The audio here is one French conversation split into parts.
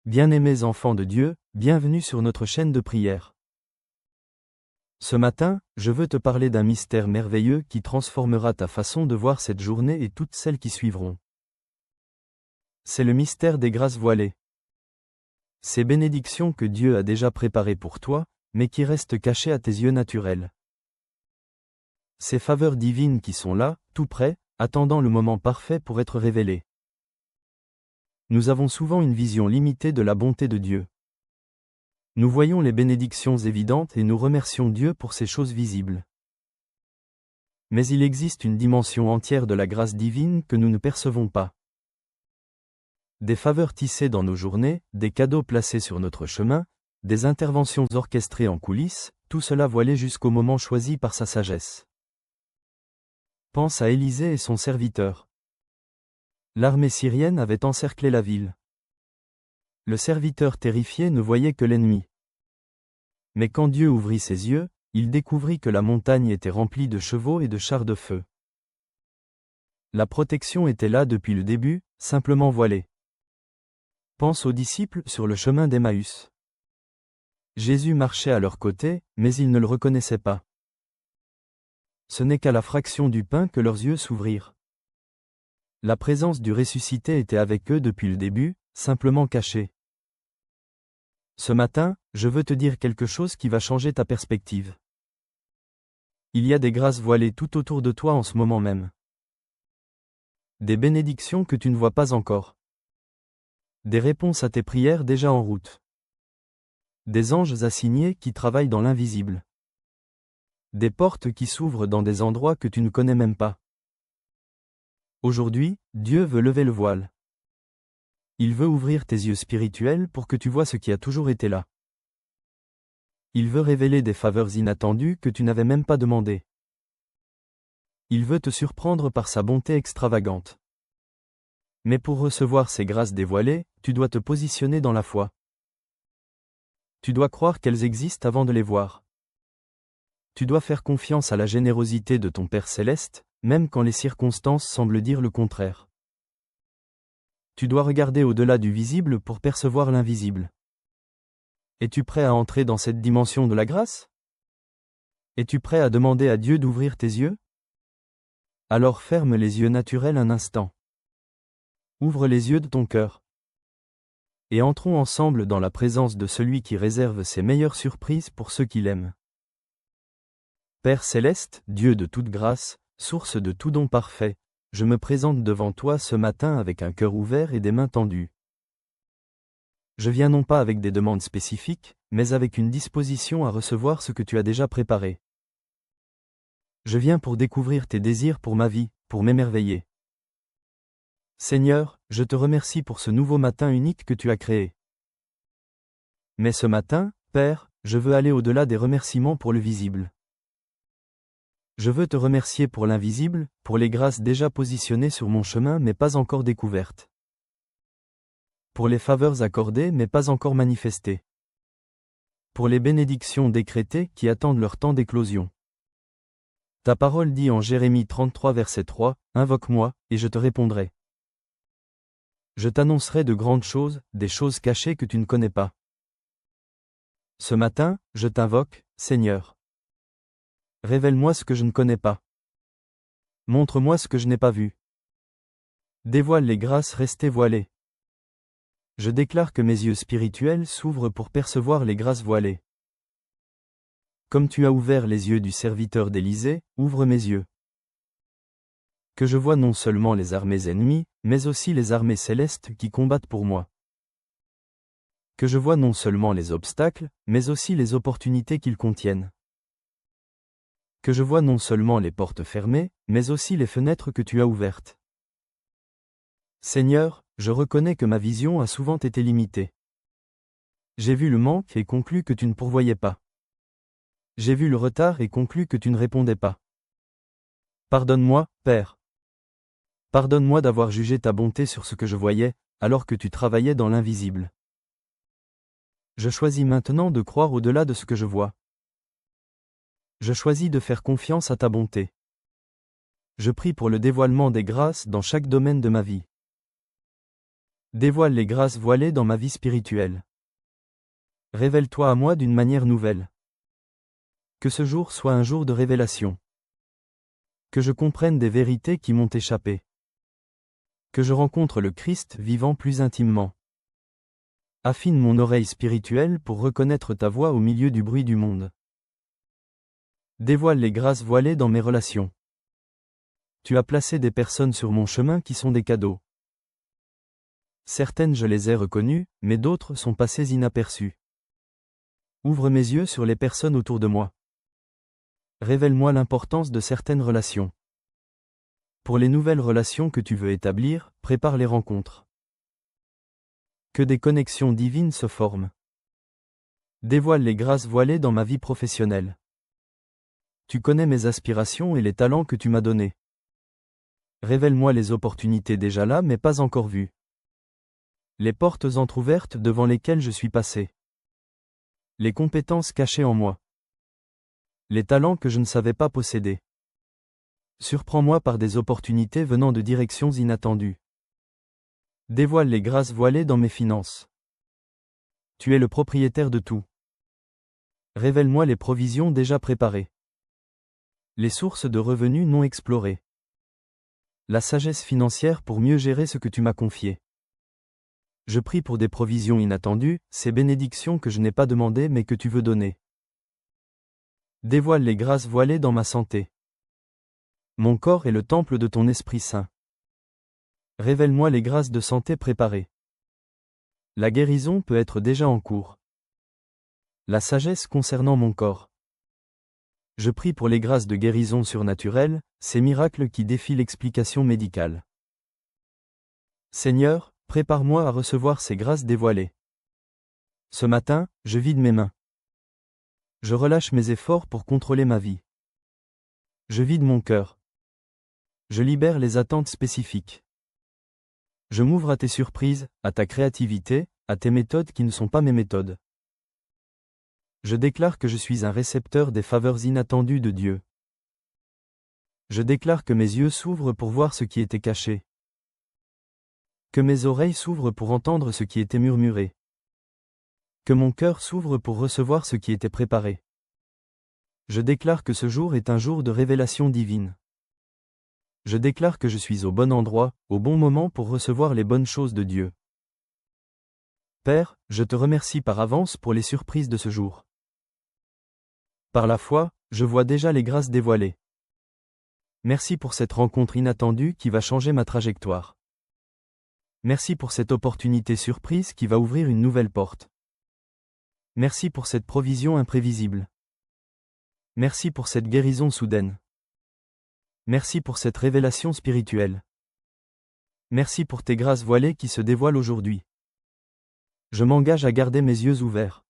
Bien-aimés enfants de Dieu, bienvenue sur notre chaîne de prière. Ce matin, je veux te parler d'un mystère merveilleux qui transformera ta façon de voir cette journée et toutes celles qui suivront. C'est le mystère des grâces voilées. Ces bénédictions que Dieu a déjà préparées pour toi, mais qui restent cachées à tes yeux naturels. Ces faveurs divines qui sont là, tout près, attendant le moment parfait pour être révélées. Nous avons souvent une vision limitée de la bonté de Dieu. Nous voyons les bénédictions évidentes et nous remercions Dieu pour ces choses visibles. Mais il existe une dimension entière de la grâce divine que nous ne percevons pas. Des faveurs tissées dans nos journées, des cadeaux placés sur notre chemin, des interventions orchestrées en coulisses, tout cela voilé jusqu'au moment choisi par sa sagesse. Pense à Élisée et son serviteur. L'armée syrienne avait encerclé la ville. Le serviteur terrifié ne voyait que l'ennemi. Mais quand Dieu ouvrit ses yeux, il découvrit que la montagne était remplie de chevaux et de chars de feu. La protection était là depuis le début, simplement voilée. Pense aux disciples sur le chemin d'Emmaüs. Jésus marchait à leur côté, mais ils ne le reconnaissaient pas. Ce n'est qu'à la fraction du pain que leurs yeux s'ouvrirent. La présence du ressuscité était avec eux depuis le début, simplement cachée. Ce matin, je veux te dire quelque chose qui va changer ta perspective. Il y a des grâces voilées tout autour de toi en ce moment même. Des bénédictions que tu ne vois pas encore. Des réponses à tes prières déjà en route. Des anges assignés qui travaillent dans l'invisible. Des portes qui s'ouvrent dans des endroits que tu ne connais même pas. Aujourd'hui, Dieu veut lever le voile. Il veut ouvrir tes yeux spirituels pour que tu vois ce qui a toujours été là. Il veut révéler des faveurs inattendues que tu n'avais même pas demandées. Il veut te surprendre par sa bonté extravagante. Mais pour recevoir ces grâces dévoilées, tu dois te positionner dans la foi. Tu dois croire qu'elles existent avant de les voir. Tu dois faire confiance à la générosité de ton Père céleste, même quand les circonstances semblent dire le contraire. Tu dois regarder au-delà du visible pour percevoir l'invisible. Es-tu prêt à entrer dans cette dimension de la grâce? Es-tu prêt à demander à Dieu d'ouvrir tes yeux? Alors ferme les yeux naturels un instant. Ouvre les yeux de ton cœur. Et entrons ensemble dans la présence de celui qui réserve ses meilleures surprises pour ceux qui l'aiment. Père céleste, Dieu de toute grâce, source de tout don parfait, je me présente devant toi ce matin avec un cœur ouvert et des mains tendues. Je viens non pas avec des demandes spécifiques, mais avec une disposition à recevoir ce que tu as déjà préparé. Je viens pour découvrir tes désirs pour ma vie, pour m'émerveiller. Seigneur, je te remercie pour ce nouveau matin unique que tu as créé. Mais ce matin, Père, je veux aller au-delà des remerciements pour le visible. Je veux te remercier pour l'invisible, pour les grâces déjà positionnées sur mon chemin mais pas encore découvertes. Pour les faveurs accordées mais pas encore manifestées. Pour les bénédictions décrétées qui attendent leur temps d'éclosion. Ta parole dit en Jérémie 33 verset 3, « Invoque-moi, et je te répondrai. Je t'annoncerai de grandes choses, des choses cachées que tu ne connais pas. » Ce matin, je t'invoque, Seigneur. Révèle-moi ce que je ne connais pas. Montre-moi ce que je n'ai pas vu. Dévoile les grâces restées voilées. Je déclare que mes yeux spirituels s'ouvrent pour percevoir les grâces voilées. Comme tu as ouvert les yeux du serviteur d'Élisée, ouvre mes yeux. Que je vois non seulement les armées ennemies, mais aussi les armées célestes qui combattent pour moi. Que je vois non seulement les obstacles, mais aussi les opportunités qu'ils contiennent. Que je vois non seulement les portes fermées, mais aussi les fenêtres que tu as ouvertes. Seigneur, je reconnais que ma vision a souvent été limitée. J'ai vu le manque et conclu que tu ne pourvoyais pas. J'ai vu le retard et conclu que tu ne répondais pas. Pardonne-moi, Père. Pardonne-moi d'avoir jugé ta bonté sur ce que je voyais, alors que tu travaillais dans l'invisible. Je choisis maintenant de croire au-delà de ce que je vois. Je choisis de faire confiance à ta bonté. Je prie pour le dévoilement des grâces dans chaque domaine de ma vie. Dévoile les grâces voilées dans ma vie spirituelle. Révèle-toi à moi d'une manière nouvelle. Que ce jour soit un jour de révélation. Que je comprenne des vérités qui m'ont échappé. Que je rencontre le Christ vivant plus intimement. Affine mon oreille spirituelle pour reconnaître ta voix au milieu du bruit du monde. Dévoile les grâces voilées dans mes relations. Tu as placé des personnes sur mon chemin qui sont des cadeaux. Certaines je les ai reconnues, mais d'autres sont passées inaperçues. Ouvre mes yeux sur les personnes autour de moi. Révèle-moi l'importance de certaines relations. Pour les nouvelles relations que tu veux établir, prépare les rencontres. Que des connexions divines se forment. Dévoile les grâces voilées dans ma vie professionnelle. Tu connais mes aspirations et les talents que tu m'as donnés. Révèle-moi les opportunités déjà là mais pas encore vues. Les portes entr'ouvertes devant lesquelles je suis passé. Les compétences cachées en moi. Les talents que je ne savais pas posséder. Surprends-moi par des opportunités venant de directions inattendues. Dévoile les grâces voilées dans mes finances. Tu es le propriétaire de tout. Révèle-moi les provisions déjà préparées. Les sources de revenus non explorées. La sagesse financière pour mieux gérer ce que tu m'as confié. Je prie pour des provisions inattendues, ces bénédictions que je n'ai pas demandées mais que tu veux donner. Dévoile les grâces voilées dans ma santé. Mon corps est le temple de ton Esprit Saint. Révèle-moi les grâces de santé préparées. La guérison peut être déjà en cours. La sagesse concernant mon corps. Je prie pour les grâces de guérison surnaturelle, ces miracles qui défient l'explication médicale. Seigneur, prépare-moi à recevoir ces grâces dévoilées. Ce matin, je vide mes mains. Je relâche mes efforts pour contrôler ma vie. Je vide mon cœur. Je libère les attentes spécifiques. Je m'ouvre à tes surprises, à ta créativité, à tes méthodes qui ne sont pas mes méthodes. Je déclare que je suis un récepteur des faveurs inattendues de Dieu. Je déclare que mes yeux s'ouvrent pour voir ce qui était caché. Que mes oreilles s'ouvrent pour entendre ce qui était murmuré. Que mon cœur s'ouvre pour recevoir ce qui était préparé. Je déclare que ce jour est un jour de révélation divine. Je déclare que je suis au bon endroit, au bon moment pour recevoir les bonnes choses de Dieu. Père, je te remercie par avance pour les surprises de ce jour. Par la foi, je vois déjà les grâces dévoilées. Merci pour cette rencontre inattendue qui va changer ma trajectoire. Merci pour cette opportunité surprise qui va ouvrir une nouvelle porte. Merci pour cette provision imprévisible. Merci pour cette guérison soudaine. Merci pour cette révélation spirituelle. Merci pour tes grâces voilées qui se dévoilent aujourd'hui. Je m'engage à garder mes yeux ouverts.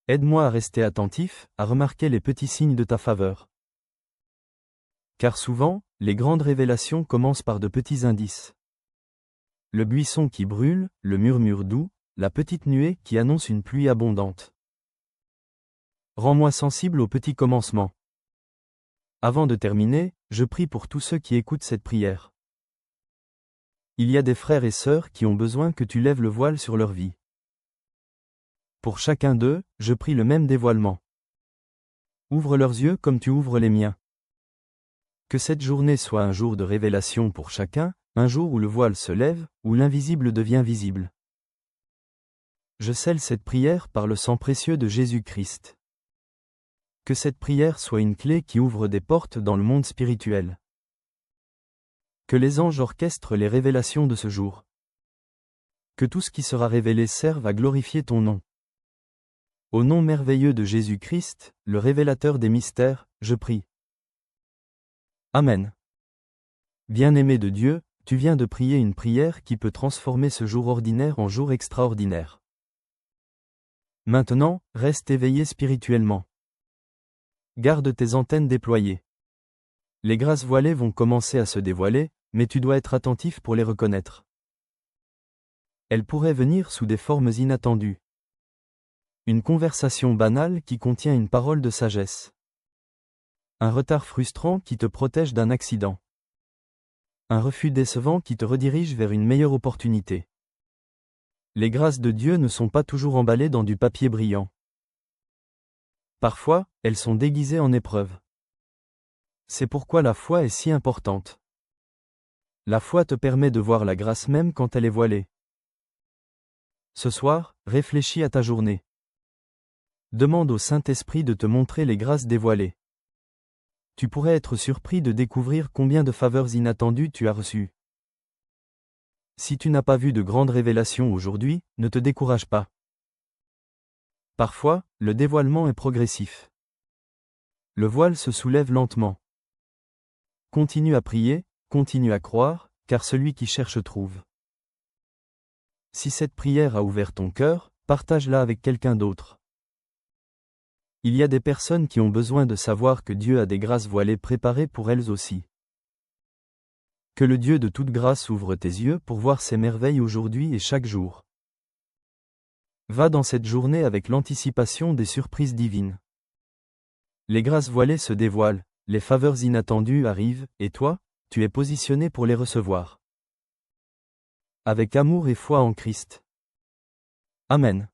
Aide-moi à rester attentif, à remarquer les petits signes de ta faveur. Car souvent, les grandes révélations commencent par de petits indices. Le buisson qui brûle, le murmure doux, la petite nuée qui annonce une pluie abondante. Rends-moi sensible aux petits commencements. Avant de terminer, je prie pour tous ceux qui écoutent cette prière. Il y a des frères et sœurs qui ont besoin que tu lèves le voile sur leur vie. Pour chacun d'eux, je prie le même dévoilement. Ouvre leurs yeux comme tu ouvres les miens. Que cette journée soit un jour de révélation pour chacun, un jour où le voile se lève, où l'invisible devient visible. Je scelle cette prière par le sang précieux de Jésus-Christ. Que cette prière soit une clé qui ouvre des portes dans le monde spirituel. Que les anges orchestrent les révélations de ce jour. Que tout ce qui sera révélé serve à glorifier ton nom. Au nom merveilleux de Jésus-Christ, le révélateur des mystères, je prie. Amen. Bien-aimé de Dieu, tu viens de prier une prière qui peut transformer ce jour ordinaire en jour extraordinaire. Maintenant, reste éveillé spirituellement. Garde tes antennes déployées. Les grâces voilées vont commencer à se dévoiler, mais tu dois être attentif pour les reconnaître. Elles pourraient venir sous des formes inattendues. Une conversation banale qui contient une parole de sagesse. Un retard frustrant qui te protège d'un accident. Un refus décevant qui te redirige vers une meilleure opportunité. Les grâces de Dieu ne sont pas toujours emballées dans du papier brillant. Parfois, elles sont déguisées en épreuves. C'est pourquoi la foi est si importante. La foi te permet de voir la grâce même quand elle est voilée. Ce soir, réfléchis à ta journée. Demande au Saint-Esprit de te montrer les grâces dévoilées. Tu pourrais être surpris de découvrir combien de faveurs inattendues tu as reçues. Si tu n'as pas vu de grandes révélations aujourd'hui, ne te décourage pas. Parfois, le dévoilement est progressif. Le voile se soulève lentement. Continue à prier, continue à croire, car celui qui cherche trouve. Si cette prière a ouvert ton cœur, partage-la avec quelqu'un d'autre. Il y a des personnes qui ont besoin de savoir que Dieu a des grâces voilées préparées pour elles aussi. Que le Dieu de toute grâce ouvre tes yeux pour voir ses merveilles aujourd'hui et chaque jour. Va dans cette journée avec l'anticipation des surprises divines. Les grâces voilées se dévoilent, les faveurs inattendues arrivent, et toi, tu es positionné pour les recevoir. Avec amour et foi en Christ. Amen.